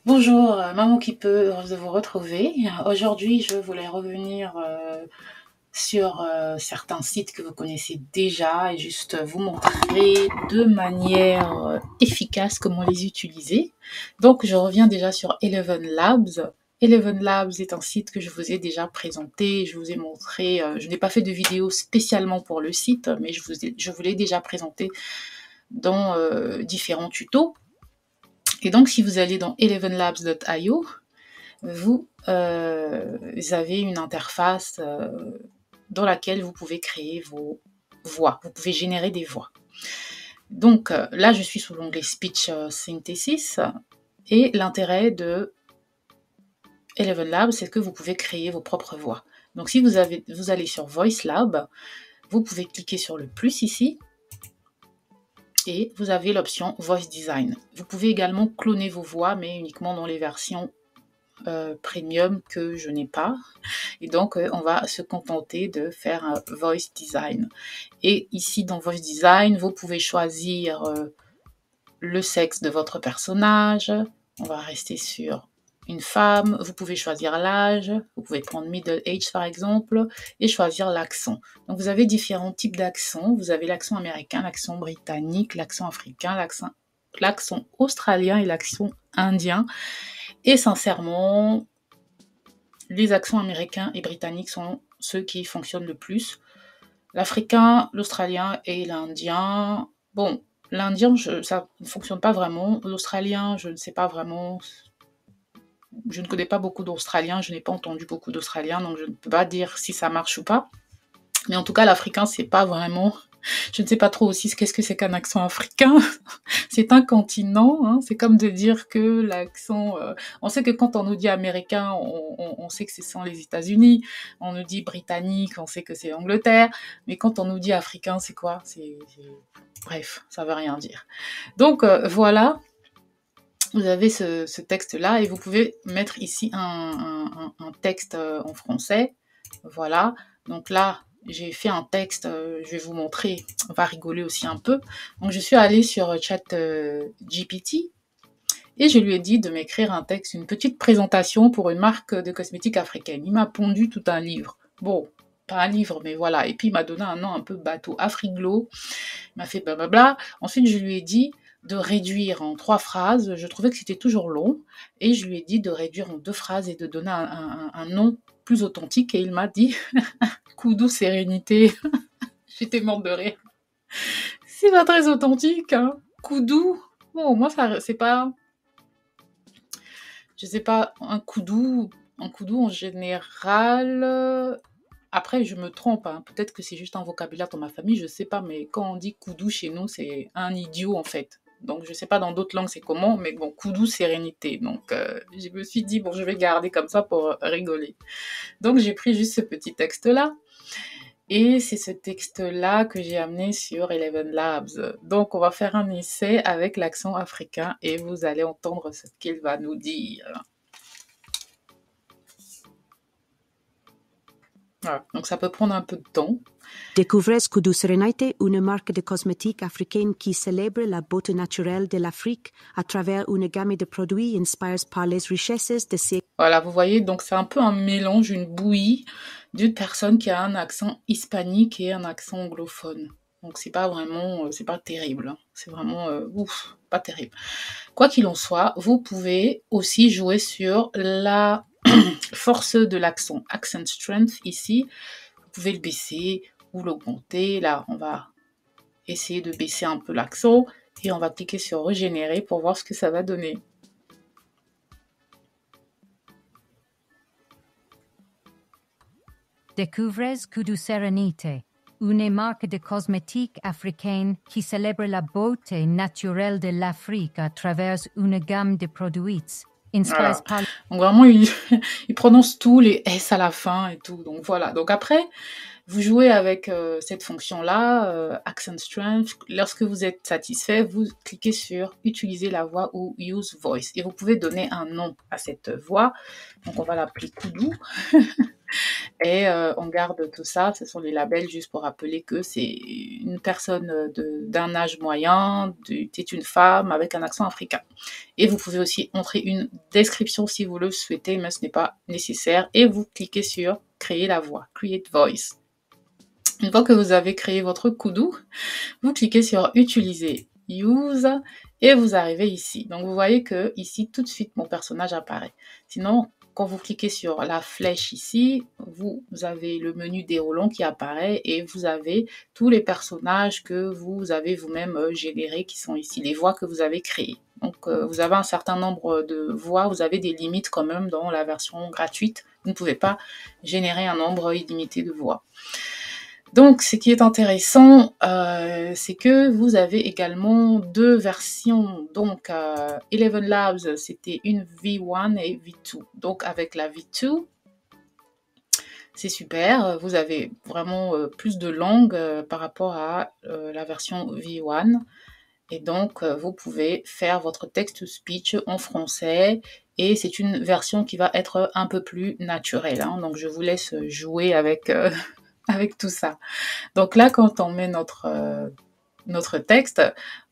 Bonjour, maman qui peut, heureuse de vous retrouver. Aujourd'hui, je voulais revenir sur certains sites que vous connaissez déjà et juste vous montrer de manière efficace comment les utiliser. Donc, je reviens déjà sur Eleven Labs. Eleven Labs est un site que je vous ai déjà présenté, je vous ai montré, je n'ai pas fait de vidéo spécialement pour le site, mais je vous l'ai déjà présenté dans différents tutos. Et donc, si vous allez dans elevenlabs.io, vous avez une interface dans laquelle vous pouvez créer vos voix. Vous pouvez générer des voix. Donc là, je suis sous l'onglet Speech Synthesis et l'intérêt de Eleven Labs, c'est que vous pouvez créer vos propres voix. Donc si vous allez sur Voice Lab, vous pouvez cliquer sur le plus ici et vous avez l'option Voice Design. Vous pouvez également cloner vos voix, mais uniquement dans les versions premium que je n'ai pas. Et donc, on va se contenter de faire un Voice Design. Et ici, dans Voice Design, vous pouvez choisir le sexe de votre personnage. On va rester sur une femme. Vous pouvez choisir l'âge. Vous pouvez prendre middle age, par exemple, et choisir l'accent. Donc, vous avez différents types d'accents. Vous avez l'accent américain, l'accent britannique, l'accent africain, l'accent australien et l'accent indien. Et sincèrement, les accents américains et britanniques sont ceux qui fonctionnent le plus. L'africain, l'australien et l'indien, bon, l'indien, ça ne fonctionne pas vraiment. L'australien, je ne sais pas vraiment. Je ne connais pas beaucoup d'Australiens, je n'ai pas entendu beaucoup d'Australiens, donc je ne peux pas dire si ça marche ou pas. Mais en tout cas, l'africain, c'est pas vraiment. Je ne sais pas trop aussi qu'est-ce que c'est qu'un accent africain. C'est un continent, hein. C'est comme de dire que l'accent... on sait que quand on nous dit américain, on sait que ce sont les États-Unis. On nous dit britannique, on sait que c'est l'Angleterre. Mais quand on nous dit africain, c'est quoi? Bref, ça veut rien dire. Donc voilà, vous avez ce texte-là et vous pouvez mettre ici un texte en français. Voilà, donc là, j'ai fait un texte, je vais vous montrer, on va rigoler aussi un peu. Donc je suis allée sur ChatGPT et je lui ai dit de m'écrire un texte, une petite présentation pour une marque de cosmétiques africaine. Il m'a pondu tout un livre. Bon, pas un livre, mais voilà. Et puis il m'a donné un nom un peu bateau, Afriglo. Il m'a fait blablabla. Ensuite, je lui ai dit de réduire en 3 phrases. Je trouvais que c'était toujours long. Et je lui ai dit de réduire en 2 phrases et de donner un nom plus authentique. Et il m'a dit Koudou Sérénité. J'étais morte de rire. C'est pas très authentique, hein. Koudou. Bon, moi, ça, c'est pas. Je sais pas, un koudou en général. Après, je me trompe, hein. Peut-être que c'est juste un vocabulaire dans ma famille, je sais pas, mais quand on dit koudou chez nous, c'est un idiot en fait. Donc, je sais pas dans d'autres langues c'est comment, mais bon, koudou, sérénité. Donc, je me suis dit, bon, je vais garder comme ça pour rigoler. Donc, j'ai pris juste ce petit texte-là. Et c'est ce texte-là que j'ai amené sur Eleven Labs. Donc, on va faire un essai avec l'accent africain et vous allez entendre ce qu'il va nous dire. Voilà. Donc, ça peut prendre un peu de temps. Découvrez Koudou Sérénité, une marque de cosmétiques africaine qui célèbre la beauté naturelle de l'Afrique à travers une gamme de produits inspirés par les richesses de ses... Voilà, vous voyez, donc c'est un peu un mélange, une bouillie d'une personne qui a un accent hispanique et un accent anglophone. Donc c'est pas vraiment, c'est pas terrible, hein. C'est vraiment, ouf, pas terrible. Quoi qu'il en soit, vous pouvez aussi jouer sur la force de l'accent, accent strength ici. Vous pouvez le baisser ou l'augmenter. Là, on va essayer de baisser un peu l'accent et on va cliquer sur régénérer pour voir ce que ça va donner. Découvrez Koudou Sérénité, une marque de cosmétiques africaine qui célèbre la beauté naturelle de l'Afrique à travers une gamme de produits inspirés Voilà. par... Donc vraiment, il prononce tout, les S à la fin et tout. Donc voilà. Donc après, vous jouez avec cette fonction-là, Accent Strength. Lorsque vous êtes satisfait, vous cliquez sur Utiliser la voix ou Use Voice. Et vous pouvez donner un nom à cette voix. Donc on va l'appeler Koudou. Et on garde tout ça, ce sont les labels juste pour rappeler que c'est une personne d'un âge moyen, c'est une femme avec un accent africain. Et vous pouvez aussi entrer une description si vous le souhaitez, mais ce n'est pas nécessaire. Et vous cliquez sur créer la voix, create voice. Une fois que vous avez créé votre Kudu, vous cliquez sur utiliser, use, et vous arrivez ici. Donc vous voyez que ici, tout de suite, mon personnage apparaît. Sinon, quand vous cliquez sur la flèche ici, vous avez le menu déroulant qui apparaît et vous avez tous les personnages que vous avez vous-même générés qui sont ici, les voix que vous avez créées. Donc vous avez un certain nombre de voix, vous avez des limites quand même dans la version gratuite. Vous ne pouvez pas générer un nombre illimité de voix. Donc, ce qui est intéressant, c'est que vous avez également deux versions. Donc, Eleven Labs, c'était une V1 et V2. Donc, avec la V2, c'est super. Vous avez vraiment plus de langues par rapport à la version V1. Et donc, vous pouvez faire votre text-to-speech en français. Et c'est une version qui va être un peu plus naturelle. Hein. Donc, je vous laisse jouer avec tout ça. Donc là, quand on met notre texte,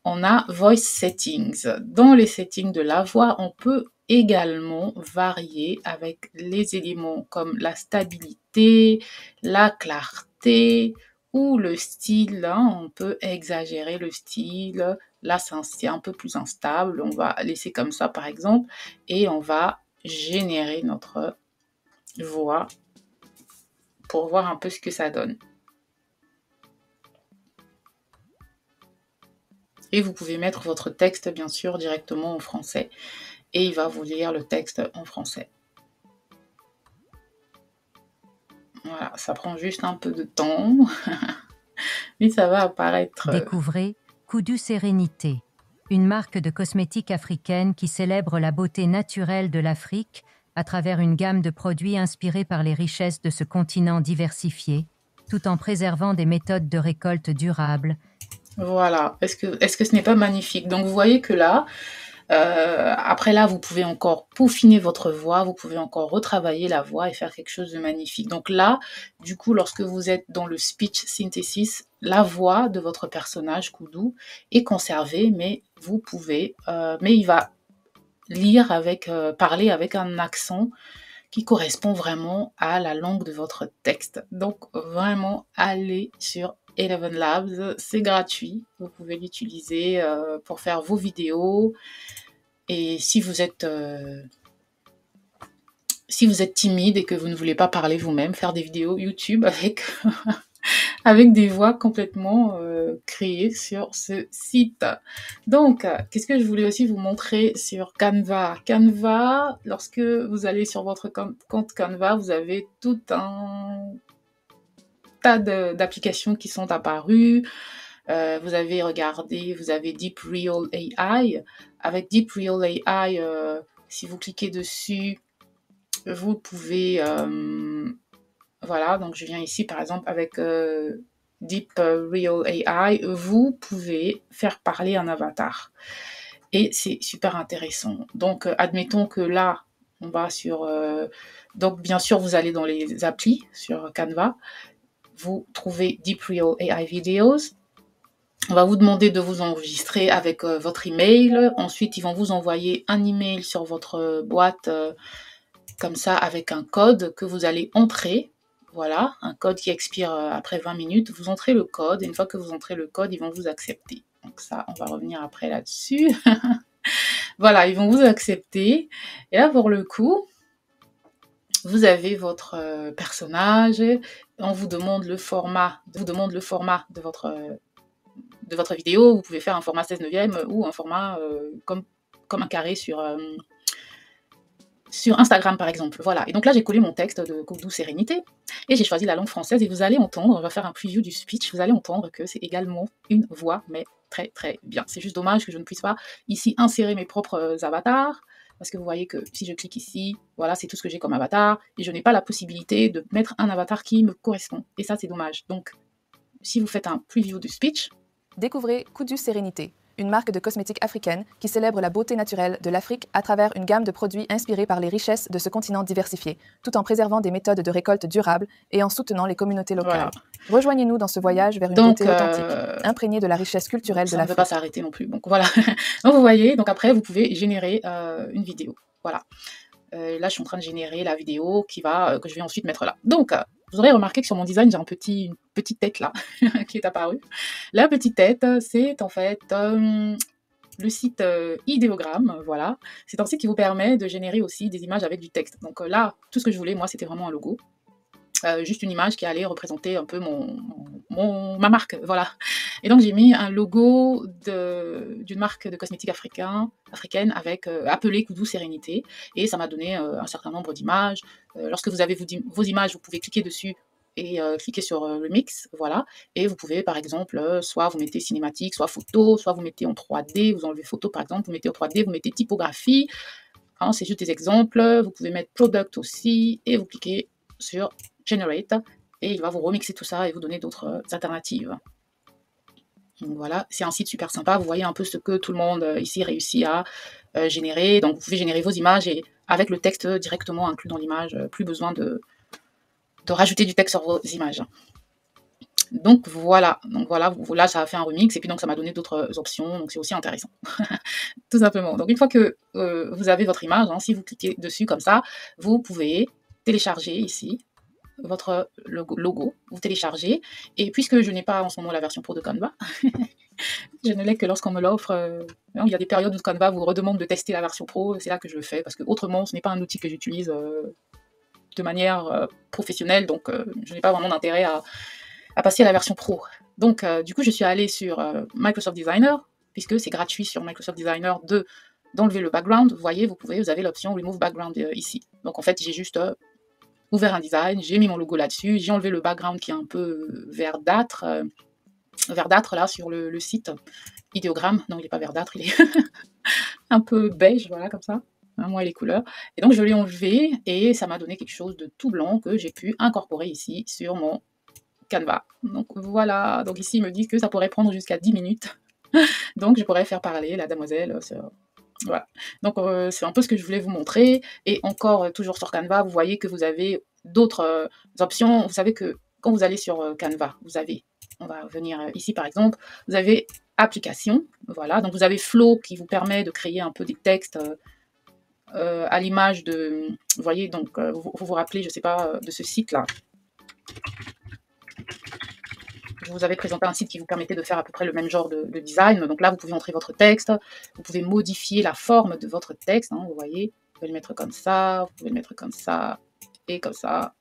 on a Voice Settings. Dans les settings de la voix, on peut également varier avec les éléments comme la stabilité, la clarté ou le style. Hein. On peut exagérer le style. Là, c'est un peu plus instable. On va laisser comme ça, par exemple, et on va générer notre voix pour voir un peu ce que ça donne. Et vous pouvez mettre votre texte, bien sûr, directement en français. Et il va vous lire le texte en français. Voilà, ça prend juste un peu de temps. Mais ça va apparaître. Découvrez Kudu Sérénité, une marque de cosmétiques africaine qui célèbre la beauté naturelle de l'Afrique à travers une gamme de produits inspirés par les richesses de ce continent diversifié, tout en préservant des méthodes de récolte durables. Voilà, est-ce que ce n'est pas magnifique? Donc vous voyez que là, après là, vous pouvez encore peaufiner votre voix, vous pouvez encore retravailler la voix et faire quelque chose de magnifique. Donc là, du coup, lorsque vous êtes dans le speech synthesis, la voix de votre personnage Kudu est conservée, mais vous pouvez, mais il va lire parler avec un accent qui correspond vraiment à la langue de votre texte. Donc vraiment, allez sur Eleven Labs, c'est gratuit, vous pouvez l'utiliser pour faire vos vidéos. Et si vous êtes timide et que vous ne voulez pas parler vous-même, faire des vidéos YouTube avec avec des voix complètement créées sur ce site. Donc, qu'est-ce que je voulais aussi vous montrer sur Canva? Canva, lorsque vous allez sur votre compte Canva, vous avez tout un tas d'applications qui sont apparues. Vous avez regardé, vous avez Deep Real AI. Avec Deep Real AI, si vous cliquez dessus, vous pouvez... voilà, donc je viens ici par exemple avec Deep Real AI, vous pouvez faire parler un avatar. Et c'est super intéressant. Donc admettons que là, on va sur... donc bien sûr, vous allez dans les applis sur Canva, vous trouvez Deep Real AI Videos. On va vous demander de vous enregistrer avec votre email. Ensuite, ils vont vous envoyer un email sur votre boîte comme ça avec un code que vous allez entrer. Voilà, un code qui expire après 20 minutes. Vous entrez le code et une fois que vous entrez le code, ils vont vous accepter. Donc ça, on va revenir après là-dessus. Voilà, ils vont vous accepter. Et là, pour le coup, vous avez votre personnage. On vous demande le format de votre vidéo. Vous pouvez faire un format 16/9 ou un format comme un carré sur Instagram par exemple. Voilà. Et donc là, j'ai collé mon texte de Kudu Sérénité et j'ai choisi la langue française et vous allez entendre, on va faire un preview du speech, vous allez entendre que c'est également une voix, mais très très bien. C'est juste dommage que je ne puisse pas ici insérer mes propres avatars parce que vous voyez que si je clique ici, voilà, c'est tout ce que j'ai comme avatar et je n'ai pas la possibilité de mettre un avatar qui me correspond. Et ça, c'est dommage. Donc, si vous faites un preview du speech, découvrez Kudu Sérénité, une marque de cosmétiques africaine qui célèbre la beauté naturelle de l'Afrique à travers une gamme de produits inspirés par les richesses de ce continent diversifié, tout en préservant des méthodes de récolte durables et en soutenant les communautés locales. Voilà. Rejoignez-nous dans ce voyage vers une Donc, beauté authentique, imprégnée de la richesse culturelle de ça ne veut pas l'Afrique. s'arrêter non plus. Donc voilà. Donc vous voyez, donc après vous pouvez générer une vidéo. Voilà. Là, je suis en train de générer la vidéo que je vais ensuite mettre là. Donc, vous aurez remarqué que sur mon design, j'ai une petite tête là qui est apparue. La petite tête, c'est en fait le site Ideogram, voilà. C'est un site qui vous permet de générer aussi des images avec du texte. Donc là, tout ce que je voulais, moi, c'était vraiment un logo. Juste une image qui allait représenter un peu ma marque, voilà. Et donc j'ai mis un logo d'une marque de cosmétiques africaine avec appelé Koudou Sérénité, et ça m'a donné un certain nombre d'images. Lorsque vous avez vos images, vous pouvez cliquer dessus et cliquer sur le mix, voilà. Et vous pouvez par exemple, soit vous mettez cinématique, soit photo, soit vous mettez en 3D, vous enlevez photo par exemple, vous mettez en 3D, vous mettez typographie. Hein, c'est juste des exemples. Vous pouvez mettre product aussi, et vous cliquez sur Generate, et il va vous remixer tout ça et vous donner d'autres alternatives. Donc voilà, c'est un site super sympa. Vous voyez un peu ce que tout le monde ici réussit à générer. Donc vous pouvez générer vos images et avec le texte directement inclus dans l'image, plus besoin de rajouter du texte sur vos images. Donc voilà, là ça a fait un remix et puis donc ça m'a donné d'autres options, donc c'est aussi intéressant. Tout simplement. Donc une fois que vous avez votre image, hein, si vous cliquez dessus comme ça, vous pouvez télécharger ici votre logo, vous téléchargez, et puisque je n'ai pas en ce moment la version pro de Canva, je ne l'ai que lorsqu'on me l'offre. Il y a des périodes où Canva vous redemande de tester la version pro, c'est là que je le fais, parce que autrement ce n'est pas un outil que j'utilise de manière professionnelle, donc je n'ai pas vraiment d'intérêt à passer à la version pro. Donc du coup je suis allée sur Microsoft Designer, puisque c'est gratuit sur Microsoft Designer d'enlever le background. Vous voyez, vous avez l'option Remove Background ici. Donc en fait j'ai juste ouvert un design, j'ai mis mon logo là-dessus, j'ai enlevé le background qui est un peu verdâtre là sur le site Ideogram. Non, il n'est pas verdâtre, il est un peu beige, voilà, comme ça, moi et les couleurs. Et donc je l'ai enlevé et ça m'a donné quelque chose de tout blanc que j'ai pu incorporer ici sur mon Canva. Donc voilà, donc ici il me dit que ça pourrait prendre jusqu'à 10 minutes. Donc je pourrais faire parler la demoiselle voilà. Donc c'est un peu ce que je voulais vous montrer. Et encore, toujours sur Canva, vous voyez que vous avez d'autres options. Vous savez que quand vous allez sur Canva, on va venir ici par exemple, vous avez application, voilà. Donc vous avez Flow qui vous permet de créer un peu des textes à l'image de, vous voyez, donc vous vous rappelez, je sais pas, de ce site-là. Je vous avais présenté un site qui vous permettait de faire à peu près le même genre de design. Donc là, vous pouvez entrer votre texte, vous pouvez modifier la forme de votre texte. Hein, vous voyez, vous pouvez le mettre comme ça, vous pouvez le mettre comme ça et comme ça.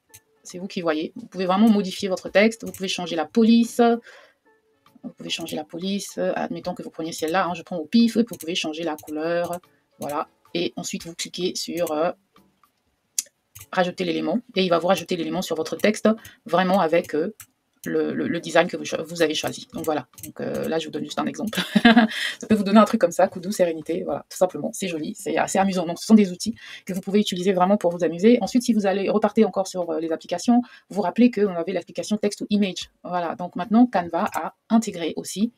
C'est vous qui voyez. Vous pouvez vraiment modifier votre texte. Vous pouvez changer la police. Vous pouvez changer la police. Admettons que vous preniez celle-là. Hein, je prends au pif. Et vous pouvez changer la couleur. Voilà. Et ensuite, vous cliquez sur rajouter l'élément. Et il va vous rajouter l'élément sur votre texte, vraiment avec le design que vous avez choisi. Donc voilà, donc, là je vous donne juste un exemple. Ça peut vous donner un truc comme ça, Koudou Sérénité, voilà, tout simplement, c'est joli, c'est assez amusant. Donc ce sont des outils que vous pouvez utiliser vraiment pour vous amuser. Ensuite, si vous allez repartir encore sur les applications, vous vous rappelez qu'on avait l'application texte ou image. Voilà, donc maintenant Canva a intégré aussi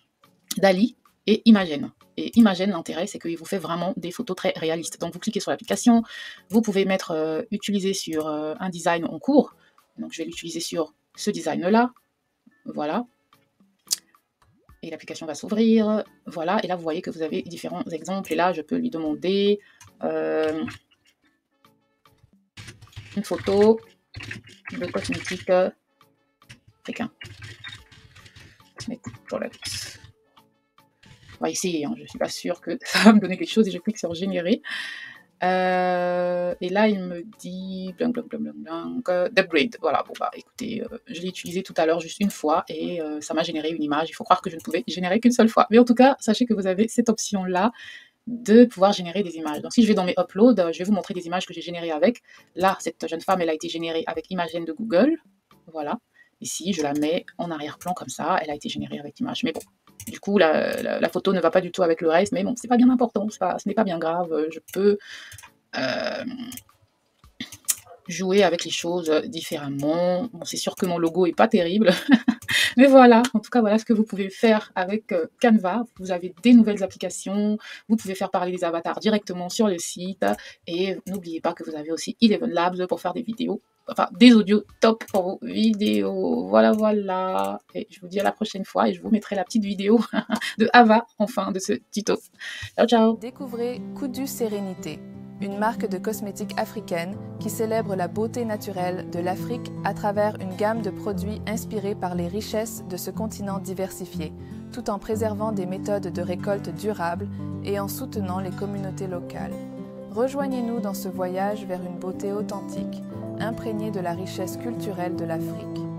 DALL-E et Imagen. Et Imagen, l'intérêt, c'est qu'il vous fait vraiment des photos très réalistes. Donc vous cliquez sur l'application, vous pouvez utiliser sur un design en cours. Donc je vais l'utiliser sur ce design-là. Voilà. Et l'application va s'ouvrir. Voilà. Et là, vous voyez que vous avez différents exemples. Et là, je peux lui demander une photo de cosmétique africain. Cosmétique. On va essayer. Hein. Je ne suis pas sûre que ça va me donner quelque chose. Et je clique sur générer. Et là, il me dit d'upgrade. Voilà, bon bah écoutez, je l'ai utilisé tout à l'heure juste une fois et ça m'a généré une image. Il faut croire que je ne pouvais générer qu'une seule fois. Mais en tout cas, sachez que vous avez cette option-là de pouvoir générer des images. Donc si je vais dans mes uploads, je vais vous montrer des images que j'ai générées avec. Là, cette jeune femme, elle a été générée avec Imagen de Google. Voilà. Ici, je la mets en arrière-plan comme ça. Elle a été générée avec l'image. Mais bon. Du coup, la photo ne va pas du tout avec le reste, mais bon, c'est pas bien important, ce n'est pas bien grave. Je peux jouer avec les choses différemment. Bon, c'est sûr que mon logo est pas terrible. Mais voilà, en tout cas, voilà ce que vous pouvez faire avec Canva. Vous avez des nouvelles applications, vous pouvez faire parler des avatars directement sur le site et n'oubliez pas que vous avez aussi Eleven Labs pour faire des vidéos, enfin des audios top pour vos vidéos. Voilà. Et je vous dis à la prochaine fois et je vous mettrai la petite vidéo de Ava en fin de ce tuto. Ciao, ciao. Découvrez Kudu Sérénité, une marque de cosmétiques africaine qui célèbre la beauté naturelle de l'Afrique à travers une gamme de produits inspirés par les richesses de ce continent diversifié, tout en préservant des méthodes de récolte durables et en soutenant les communautés locales. Rejoignez-nous dans ce voyage vers une beauté authentique, imprégnée de la richesse culturelle de l'Afrique.